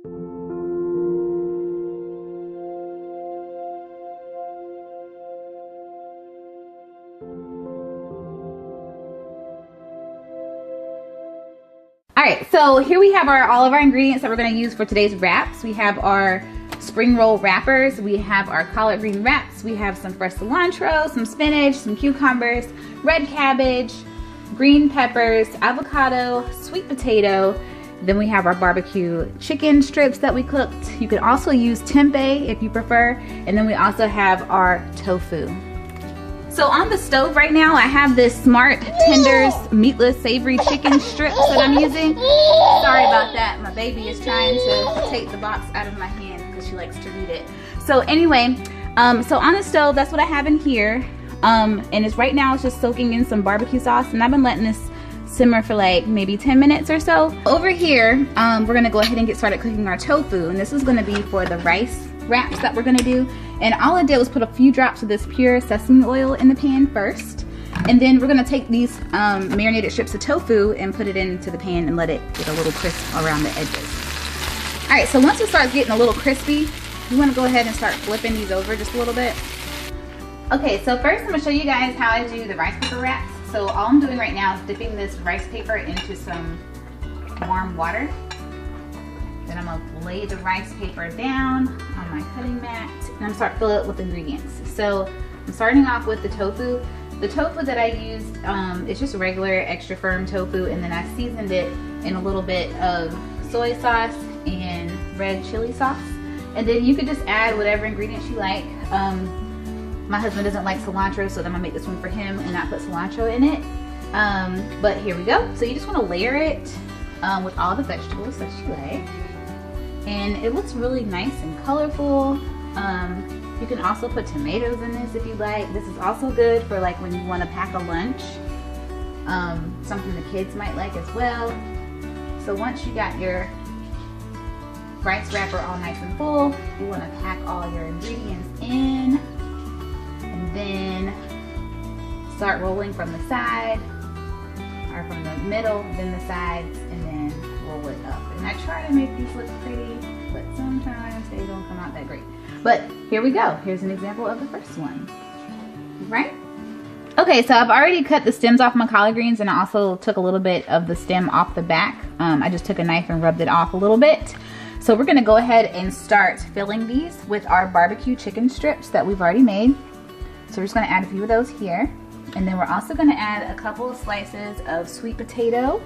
Alright, so here we have all of our ingredients that we're going to use for today's wraps. We have our spring roll wrappers, we have our collard green wraps, we have some fresh cilantro, some spinach, some cucumbers, red cabbage, green peppers, avocado, sweet potato. Then we have our barbecue chicken strips that we cooked. You can also use tempeh if you prefer. And then we also have our tofu. So on the stove right now, I have this Smart Tenders meatless savory chicken strips that I'm using. Sorry about that. My baby is trying to take the box out of my hand because she likes to read it. So anyway, so on the stove, that's what I have in here. And it's right now, it's just soaking in some barbecue sauce. And I've been letting this simmer for like maybe 10 minutes or so. Over here, we're gonna go ahead and get started cooking our tofu. And this is gonna be for the rice wraps that we're gonna do. And all I did was put a few drops of this pure sesame oil in the pan first. And then we're gonna take these marinated strips of tofu and put it into the pan and let it get a little crisp around the edges. All right, so once it starts getting a little crispy, you wanna go ahead and start flipping these over just a little bit. Okay, so first I'm gonna show you guys how I do the rice paper wraps. So all I'm doing right now is dipping this rice paper into some warm water. Then I'm gonna lay the rice paper down on my cutting mat and I'm start fill it with ingredients. So I'm starting off with the tofu. The tofu that I used is just regular extra firm tofu, and then I seasoned it in a little bit of soy sauce and red chili sauce. And then you could just add whatever ingredients you like. My husband doesn't like cilantro, so then I'm gonna make this one for him and not put cilantro in it. But here we go. So you just wanna layer it with all the vegetables that you like. And it looks really nice and colorful. You can also put tomatoes in this if you like. This is also good for like when you want to pack a lunch. Something the kids might like as well. So once you got your rice wrapper all nice and full, you want to pack all your ingredients in. And then start rolling from the side, or from the middle, then the sides, and then roll it up. And I try to make these look pretty, but sometimes they don't come out that great. But here we go. Here's an example of the first one, right? Okay, so I've already cut the stems off my collard greens, and I also took a little bit of the stem off the back. I just took a knife and rubbed it off a little bit. So we're gonna go ahead and start filling these with our barbecue chicken strips that we've already made. So we're just gonna add a few of those here. And then we're also gonna add a couple of slices of sweet potato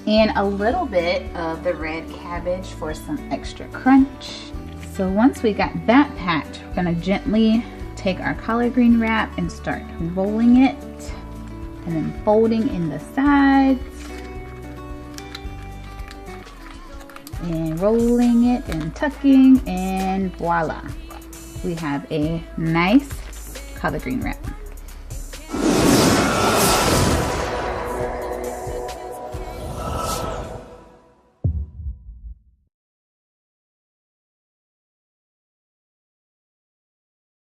and a little bit of the red cabbage for some extra crunch. So once we got that packed, we're gonna gently take our collard green wrap and start rolling it and then folding in the sides and rolling it and tucking, and voila. We have a nice collard green wrap.